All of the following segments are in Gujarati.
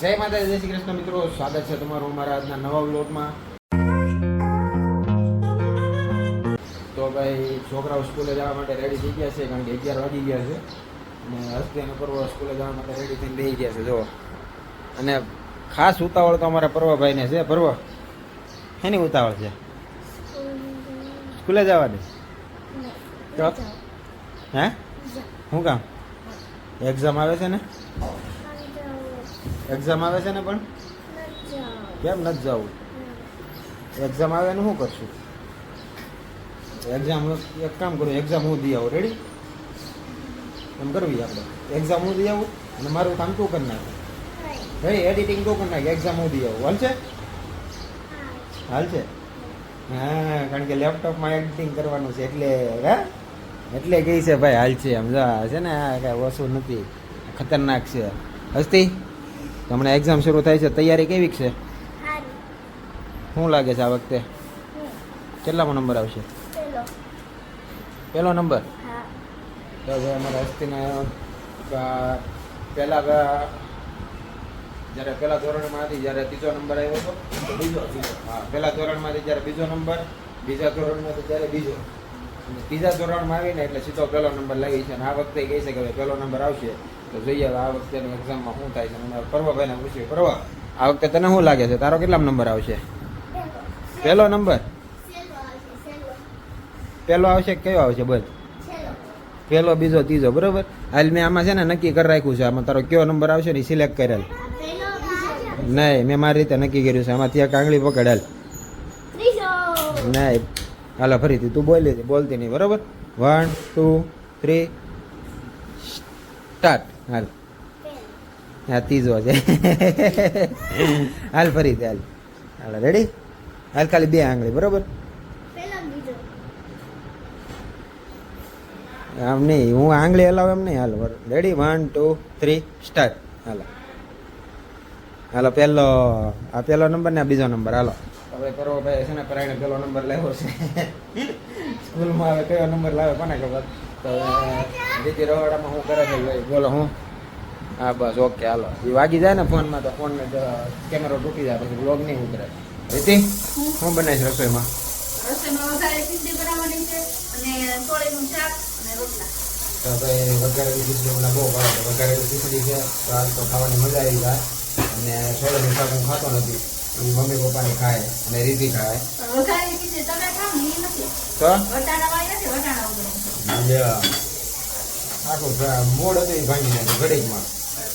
જય માતા જય શ્રી કૃષ્ણ મિત્રો, સ્વાગત છે તમારું અમારા આજના નવા વ્લોગમાં. તો ભાઈ છોકરાઓ સ્કૂલે જવા માટે રેડી થઈ ગયા છે, કારણ કે 11 વાગી ગયા છે અને હસ્તી અને પર્વ સ્કૂલે જવા માટે રેડી થઈને બેસી ગયા છે. જો અને ખાસ ઉતાવળ તો અમારા પર્વભાઈને છે. પર્વ એની ઉતાવળ છે સ્કૂલે જવાની. તો હે શું કામ? એક્ઝામ આવે છે ને? એક્ઝામ આવે છે ને, પણ કેમ નથી જવું? એક્ઝામ આવે ને શું કરશું? એક્ઝામ એક કામ કરું, એક્ઝામ હું દઈ આવું. રેડી? એમ કરવી આપણે. એક્ઝામ હું દઈ આવું અને મારું કામ તું કરી નાખ. ભાઈ એડિટિંગ તું કરી નાખ, એક્ઝામ હું દઈ આવું. હાલશે? હાલશે? હા, કારણ કે લેપટોપમાં એડિટિંગ કરવાનું છે એટલે એટલે કહી છે ભાઈ હાલ છે. સમજા છે ને, આ કાંઈ ઓછું નથી, ખતરનાક છે. હસ્તી હમણાં એક્ઝામ શરૂ થાય છે, તૈયારી કેવી છે? શું લાગે છે આ વખતે કેટલામાં નંબર આવશે? પહેલો નંબર. તો હવે અમારા હસ્તીને પહેલા જ્યારે પહેલા ધોરણમાં હતી જ્યારે ત્રીજો નંબર આવ્યો હતો, હા પહેલા ધોરણમાંથી જ્યારે બીજો નંબર, બીજા ધોરણમાંથી ત્યારે બીજો, અને ત્રીજા ધોરણમાં આવીને એટલે સીધો પહેલો નંબર લાવી છે. અને આ વખતે કહે છે કે હવે પહેલો નંબર આવશે. તો જોઈએ હવે આ વખતેની એક્ઝામમાં શું થાય છે. અને પર્વભાઈને પૂછ્યું, પર્વ આ વખતે તને શું લાગે છે, તારો કેટલામ નંબર આવશે? પહેલો નંબર. પહેલો આવશે કે કયો આવશે? બોલ. પહેલો, બીજો, ત્રીજો, બરોબર. હાલ મેં આમાં છે ને નક્કી કરી રાખ્યું છે, આમાં તારો કયો નંબર આવશે ને સિલેક્ટ કરેલ. નહીં, મેં મારી રીતે નક્કી કર્યું છે. આમાંથી એક આંગળી પકડેલ. નહીં, હાલો ફરીથી તું બોલતી નહીં, બરોબર? 1 2 3 સ્ટાર્ટ. હાલ. હા ત્રીજો છે. હાલ ફરીથી હાલ. હાલ રેડી? હાલ ખાલી બે આંગળી, બરોબર? આમ નહીં, હું આંગળી હલાવ એમ નહીં. હાલ રેડી? 1 2 3 સ્ટાર્ટ. હાલો હાલો, પહેલો આ પહેલો નંબર ને આ બીજો નંબર. હાલો હવે પર્વભાઈ છે ને પરાયણે પહેલો નંબર લાવ્યો છે. સ્કૂલમાં હવે કયો નંબર લાવે કોને ખબર. તો દીદી રવાડામાં શું કરે છે ભાઈ? બોલો હું. હા બસ ઓકે. હાલો એ વાગી જાય ને ફોનમાં તો ફોનને કેમેરો તૂટી જાય, પછી બ્લોગ નહીં ઉતરે. રીતિ શું બનાવીશ રસોઈમાં? તો ભાઈ વઘારેલી ખીચડી મને બહુ ભાવે. વઘારેલી ખીચડી છે તો આજ તો ખાવાની મજા આવી જાય. અને સોળીનું શાક હું ખાતો નથી, એ મમ્મી પપ્પાને ખાય અને રીતિ ખાય. તો આખું મોડ હતું એ ભાંગી નાખ્યું ઘડીકમાં.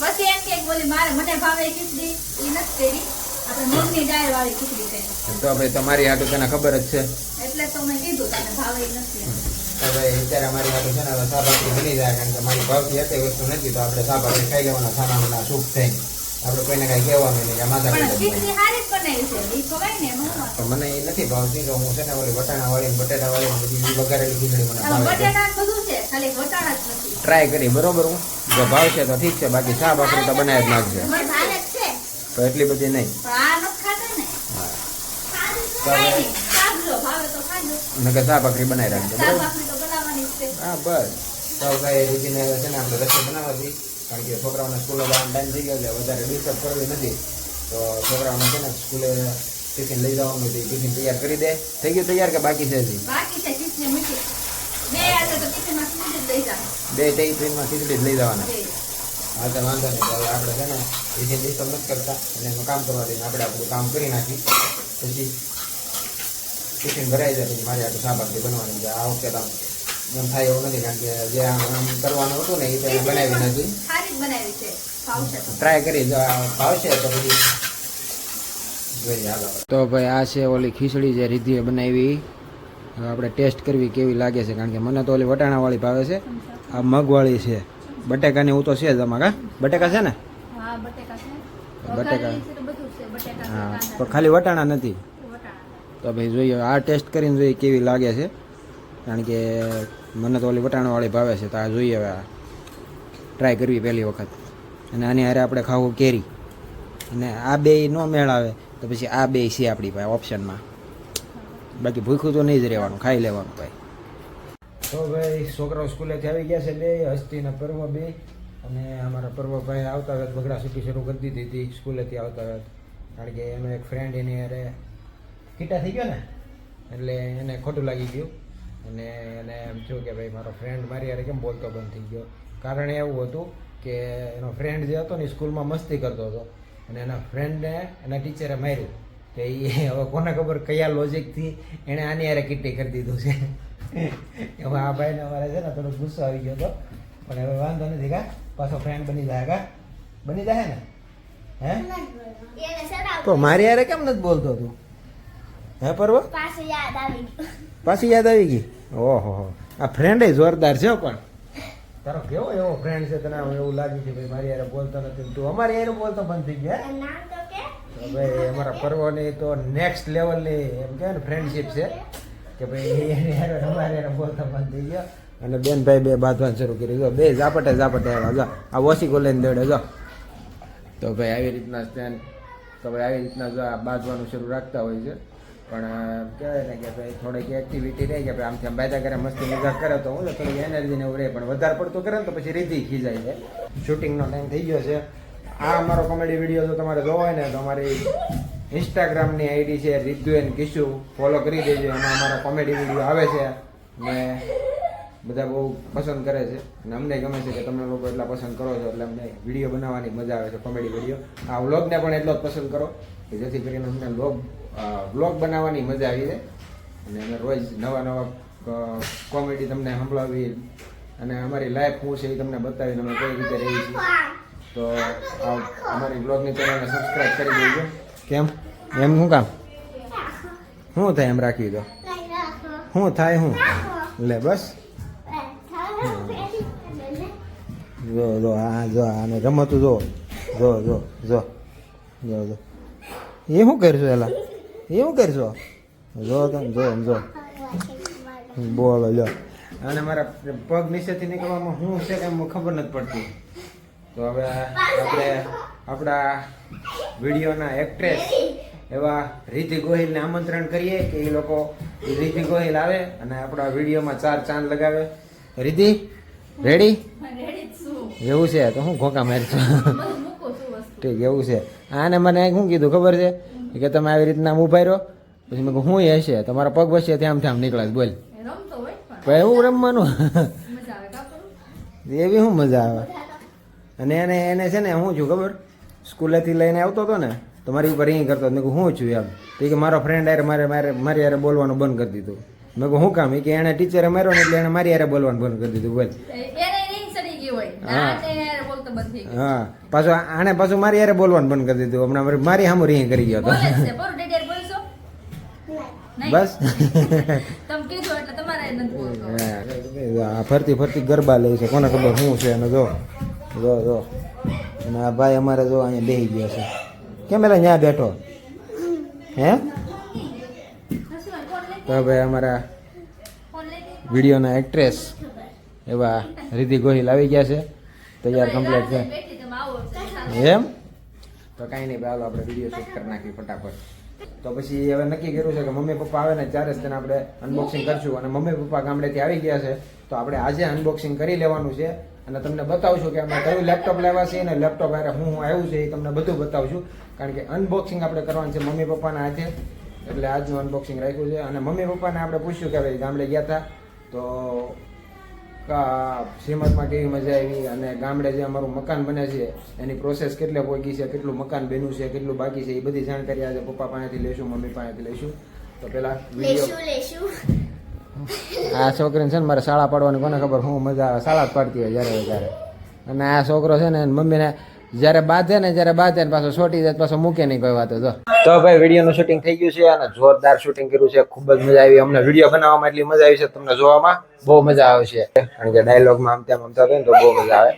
પછી એમ કે બોલી મારે મને ભાવે ખીચડી ઈ નથી કરી, આપણે મગની દાળ વાળી ખીચડી કરી. તો ભાઈ તમારી હાટુ તને ખબર જ છે એટલે તો મેં કીધું તને ભાવે ઈ નથી. તો ભાઈ અત્યારે અમારી હાટુ છે ને હવે શાકભાજી બની જાય, કારણ કે મારી ભાવતી હતી વસ્તુ નથી, તો આપણે શાકભાજી ખાઈ લેવાના છાના સૂપ થઈને. આપણે કોઈને કાંઈ કહેવાનું નહીં કે માથા પણ ખીચડી સારી જ બનાવી છે, ઈ ખવાય ને એમાં. તો મને એ નથી ભાવતી, તો હું છે ને ઓલી વટાણા વાળી બટેટા વાળી બધી વઘારેલી ખીચડી મને ભાવે. બટેટા બધું છે, ખાલી વટાણા જ નથી. ટ્રાય કરી, બરોબર? હું જો ભાવશે તો ઠીક છે, બાકી શાક ભાખરી તો બનાવી જ નાખજે. મને ભાવે જ છે તો એટલી બધી નહીં. પણ આ નથી ખાતા ને. હા કાંઈ નહીં, ખાજો, ભાવે તો ખાજો. નકર શાક ભાખરી બનાવી રાખજે, શાક બરોબર? ભાખરી તો બનાવવાની જ છે. હા બસ. તો ભાઈ રીતિને છે ને આપણે રસોઈ બનાવવાથી, કારણ કે છોકરાઓને સ્કૂલે જવાનો ટાઈમ થઈ ગયો એટલે વધારે ડિસ્ટર્બ કરવી નથી. તો છોકરાઓને છે ને સ્કૂલે ટિફિન લઈ જવાનું હતું, ટિફિન તૈયાર કરી દે. થઈ ગયું તૈયાર કે બાકી છે હજી? બાકી છે ખીચડી મીઠી. બે આજે તો ટિફિનમાં ખીચડી જ લઈ જાવ. બે ટિફિનમાં ખીચડી જ લઈ જવાના. બે. હા તો વાંધો નહીં. તો હવે આપણે છે ને ટિફિન ડિસ્ટર્બ નથી કરતા અને એનું કામ કરવા દઈને આપણે આપણું કામ કરી નાખી. પછી ટિફિન ભરાઈ જાય પછી મારી આટલું શાકભાજી બનવાની છે. આ વખતે તો એમ થાય એવું નથી, કારણ કે જે આમ કરવાનું હતું ને એ તો એને બનાવી નથી. સારી જ બનાવી છે, ભાવશે તો. ટ્રાય કરી, જો ભાવશે તો પછી જોઈએ. હાલો તો ભાઈ આ છે ઓલી ખીચડી જે રીધિએ બનાવી. હવે આપણે ટેસ્ટ કરવી કેવી લાગે છે, કારણ કે મને તો ઓલી વટાણાવાળી ભાવે છે, આ મગવાળી છે. બટેકાની હું તો છે જ આમાં. કા બટેકા છે ને? હા બટેકા છે. બટેકા. વઘારેલી છે તો બધું છે, બટેકા છે, હા કાંદા પણ ખાલી વટાણા નથી. છે, વટાણા. તો ભાઈ જોઈએ આ ટેસ્ટ કરીને જોઈએ કેવી લાગે છે, કારણ કે મને તો ઓલી વટાણાવાળી ભાવે છે. તો આ જોઈએ હવે આ ટ્રાય કરવી પહેલી વખત. અને આની હારે આપણે ખાવું કેરી, અને આ બે ન મેળ આવે તો પછી આ બે છે આપણી પાસે ઓપ્શનમાં. બાકી ભૂખ્યું તો નહીં જ રહેવાનું, ખાઈ લેવાનું ભાઈ. તો ભાઈ છોકરાઓ સ્કૂલેથી આવી ગયા છે બે, હસ્તી ને પર્વ બે. અને અમારા પર્વભાઈ આવતા વખત બગડા સુટી શરૂ કરી દીધી હતી સ્કૂલેથી આવતા વખત, કારણ કે એનો એક ફ્રેન્ડ એની અરે કીટા થઈ ગયો ને એટલે એને ખોટું લાગી ગયું અને એને એમ થયું કે ભાઈ મારો ફ્રેન્ડ મારી યારે કેમ બોલતો બંધ થઈ ગયો. કારણ એવું હતું કે એનો ફ્રેન્ડ જે હતો ને સ્કૂલમાં મસ્તી કરતો હતો અને એના ફ્રેન્ડને એના ટીચરે માર્યું. તો એ હવે કોને ખબર કયા લોજિકથી એણે આની યારે કીટી કરી દીધું છે. એમાં આ ભાઈને અમારે છે ને થોડો ગુસ્સો આવી ગયો હતો, પણ હવે વાંધો નથી કા પાછો ફ્રેન્ડ બની જાય કા બની જાય ને હે. તો મારી યારે કેમ નથી બોલતો તું હે પર્વ? પાછી યાદ આવી ગઈ. ઓહો આ ફ્રેન્ડ જોરદાર છે પણ તારો કેવો એવો ફ્રેન્ડ છે તને એવું લાગ્યું કે ભાઈ મારી યારે બોલતો નથી તું અમારી યારે બોલતો બંધ થઈ ગયા. તો ભાઈ અમારા પર્વની તો નેક્સ્ટ લેવલની એમ કહેવાય ને ફ્રેન્ડશીપ છે કે ભાઈ એની યારે અમારી યારે બોલતો બંધ થઈ ગયો અને બેન ભાઈ બે બાંધવાનું શરૂ કર્યું. જો બે ઝાપટે આવ્યા જો આ ઓશીકો લઈને દોડે જો. તો ભાઈ આવી રીતના સ્ટેન્ડ તો ભાઈ આવી રીતના જો આ બાંધવાનું શરૂ રાખતા હોય છે. પણ કહેવાય ને કે ભાઈ થોડીક એક્ટિવિટી રહે કે ભાઈ આમથી આમ બાજા કરે મસ્તી મજાક કરે તો હું થોડી એનર્જીને એવું રહે, પણ વધારે પડતું કરે ને તો પછી રીધી ખીજાય છે. શૂટિંગનો ટાઈમ થઈ ગયો છે. આ અમારો કોમેડી વિડીયો જો તમારે જોવો હોય ને તો અમારી ઇન્સ્ટાગ્રામની આઈડી છે રિદ્ધુ એન્ડ કિશુ, ફોલો કરી દેજો. એમાં અમારા કોમેડી વિડીયો આવે છે ને બધા બહુ પસંદ કરે છે અને અમને ગમે છે કે તમે લોકો એટલા પસંદ કરો છો એટલે અમને વિડીયો બનાવવાની મજા આવે છે કોમેડી વિડીયો. આ વ્લોગને પણ એટલો જ પસંદ કરો કે જેથી કરીને અમને વ્લોગ બનાવવાની મજા આવી જાય અને અમે રોજ નવા કોમેડી તમને સંભળાવી અને અમારી લાઈફ શું છે એ તમને બતાવીને અમે કઈ રીતે રહીએ છીએ. તો અમારી વ્લોગની ચેનલને સબસ્ક્રાઈબ કરી દેજો. કેમ એમ શું કામ શું થાય એમ રાખી દો શું થાય શું લે બસ જો જો આ જો આને રમતું જો જો જો જો જો જો એ શું કરશો એલા એ શું કરશો જો તમે જો જો બોલો જો. અને મારા પગ નીચેથી નીકળવામાં શું છે કે ખબર નથી પડતી. તો હવે આપણે આપણા વિડીયોના એક્ટ્રેસ એવા રિદ્ધિ ગોહિલને આમંત્રણ કરીએ કે એ લોકો રિદ્ધિ ગોહિલ આવે અને આપણા વિડીયોમાં 4 ચાંદ લગાવે. રિદ્ધિ રેડી? એવું છે તો હું ઘોકા મારીશું. ઠીક એવું છે. આને મને શું કીધું ખબર છે કે તમે આવી રીતના ઊભા રહ્યો પછી મેં કહું હું હશે તમારા પગ વચ્ચે ત્યાં નીકળે બોલ ભાઈ એવું રમવાનું એવી શું મજા આવે. અને એને છે ને હું છું ખબર સ્કૂલેથી લઈને આવતો હતો ને તો મારી ઉપર રિંગ કરતો મેં કહું હું છું એમ. તો કે મારો ફ્રેન્ડ યાર મારી યારે બોલવાનું બંધ કરી દીધું. મેં કહું શું કામ? કે એને ટીચરે માર્યો ને એટલે એને મારી યારે બોલવાનું બંધ કરી દીધું બોલ. હા પાછું આને પાછું મારી યારે બોલવાનું બંધ કરી દીધું. હમણાં મારી સામું રિંગ કરી ગયો હતો બસ. ફરતી ફરતી ગરબા લે છે કોને ખબર શું છે એને જો જો જો. અને આ ભાઈ અમારે જો અહીંયા બેસી ગયા છે. કેમ એટલે ત્યાં બેઠો હે? તો ભાઈ અમારા વિડીયોના એક્ટ્રેસ એવા રિદ્ધિ ગોહિલ આવી ગયા છે, તૈયાર કમ્પ્લીટ છે એમ. તો કાંઈ નહીં ભાઈ આપણે વિડીયો શૂટ કરી નાખીએ ફટાફટ. તો પછી હવે નક્કી કર્યું છે કે મમ્મી પપ્પા આવે ને ત્યારે જ તેને આપણે અનબોક્સિંગ કરશું. અને મમ્મી પપ્પા ગામડેથી આવી ગયા છે તો આપણે આજે અનબોક્સિંગ કરી લેવાનું છે અને તમને બતાવશું કે અમે કયું લેપટોપ લેવા છીએ અને લેપટોપ અરે હું આવ્યું છે એ તમને બધું બતાવશું. કારણ કે અનબોક્સિંગ આપણે કરવાનું છે મમ્મી પપ્પાના હાથે, એટલે આજનું અનબોક્સિંગ રાખ્યું છે. અને મમ્મી પપ્પાને આપણે પૂછ્યું કે ભાઈ ગામડે ગયા હતા તો શ્રીમદમાં કેવી મજા આવી અને ગામડે જે અમારું મકાન બને છે એની પ્રોસેસ કેટલે પહોંચી છે, કેટલું મકાન બન્યું છે, કેટલું બાકી છે, એ બધી જાણકારી આજે પપ્પા પાસેથી લઈશું, મમ્મી પાસેથી લઈશું. તો પેલા વિડીયો આ છોકરીને છે ને મારે શાળા પાડવાની કોને ખબર હું મજા આવે, શાળા જ પાડતી હોય જ્યારે ત્યારે. અને આ છોકરો છે ને મમ્મીને જ્યારે બાંધે ને પાછો છોટી જાય પાછો મૂકે નહીં કોઈ વાતો. તો ભાઈ વિડીયોનું શૂટિંગ થઈ ગયું છે અને જોરદાર શૂટિંગ કર્યું છે. ખૂબ જ મજા આવી અમને વિડીયો બનાવવામાં, એટલી મજા આવી છે તમને જોવામાં બહુ મજા આવે છે. કારણ કે ડાયલોગમાં આમ તેમ થતું હોય ને તો બહુ મજા આવે.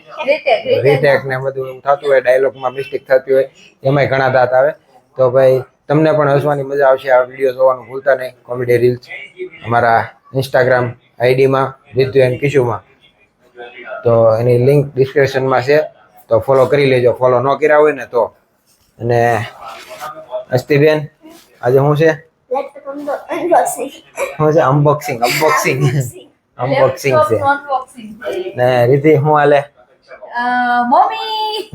રીટેક ને બધું એવું થતું હોય, ડાયલોગમાં મિસ્ટેક થતી હોય એમાંય ઘણા દાંત આવે. તો ભાઈ તમને પણ હસવાની મજા આવશે. આ વિડીયો જોવાનું ભૂલતા નહીં. કોમેડી રીલ્સ અમારા ઇન્સ્ટાગ્રામ આઈડીમાં રિદ્ધુ એન્ડ કિશુમાં, તો એની લિંક ડિસ્ક્રિપ્શનમાં છે, તો ફોલો કરી લેજો ફોલો ન કર્યા હોય ને તો. અને અસ્તિબેન આજે શું છે? શું છે? અનબોક્સિંગ છે. ને રીતિ શું હાલે? મમ્મી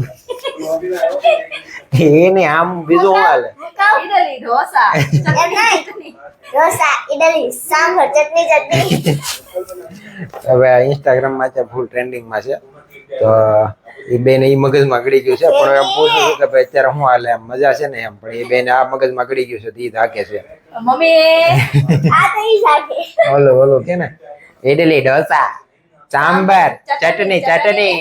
એને આમ બીજું શું હાલે ઇડલી ઢોસા ચટણી ઢોસા ઇડલી સાંભર ચટણી ચટણી હવે ઇન્સ્ટાગ્રામ માં છે ફૂલ ટ્રેન્ડિંગ માં છે તો એ બેન એ મગજમાં ગળી ગયું છે પણ એમ પૂછું છું કે ભાઈ અત્યારે શું હાલે એમ મજા છે ને એમ પણ એ બેન આ મગજમાં ગળી ગયું છે તો ઈ થાકે છે મમ્મી આ તો ઈ સાથે ઓલો ઓલો કે ને ઇડલી ઢોસા સાંભાર ચટણી ચટણી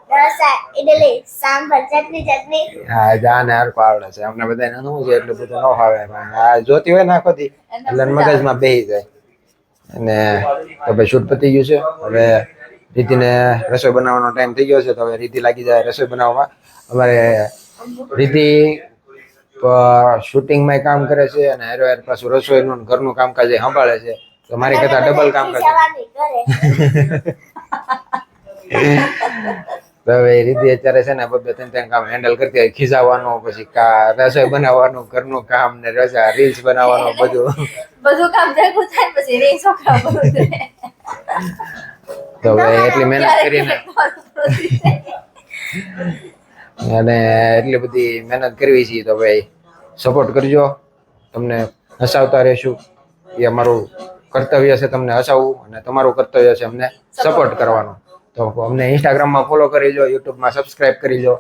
ઢોસા ઇડલી સાંભર ચટણી ચટણી હા જાને હરકો આવડે છે અમને બધાને શું છે એટલું બધું ન ફાવે પણ આ જોતી હોય ને આખો દી એટલે મગજમાં બેસી જાય અને તો ભાઈ શૂટ પતી ગયું છે હવે રીતિને રસોઈ બનાવવાનો ટાઈમ થઈ ગયો છે તો હવે રીતિ લાગી જાય રસોઈ બનાવવામાં અમારે રીતિ શૂટિંગમાં કામ કરે છે અને હારો હાર પાછું રસોઈનું ને ઘરનું કામકાજ એ સંભાળે છે તો મારી કરતા ડબલ કામ કરે જવાની કરે તો હવે એ રીતે અત્યારે છે ને બબે ત્રણ કામ હેન્ડલ કરતી હોય ખીજાવાનું પછી રસોઈ બનાવવાનું ઘરનું કામ ને રીલ્સ બનાવવાનું બધું કામ ભેગું થાય પછી રે છોકરા બધું તો હવે એટલી મહેનત કરીને અને એટલી બધી મહેનત કરવી છે તો ભાઈ સપોર્ટ કરજો તમને હસાવતા રહેશું એ અમારું કર્તવ્ય છે તમને હસાવવું અને તમારું કર્તવ્ય છે અમને સપોર્ટ કરવાનો તો અમને ઇન્સ્ટાગ્રામમાં ફોલો કરી લો યુટ્યુબમાં સબસ્ક્રાઇબ કરી લો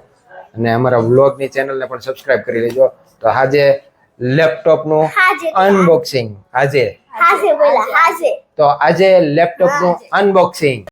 અને અમારા વ્લોગની ચેનલને પણ સબસ્ક્રાઇબ કરી લેજો તો આજે લેપટોપનું અનબોક્સિંગ આજે હાજે બોલા હાજે તો આજે લેપટોપનું અનબોક્સિંગ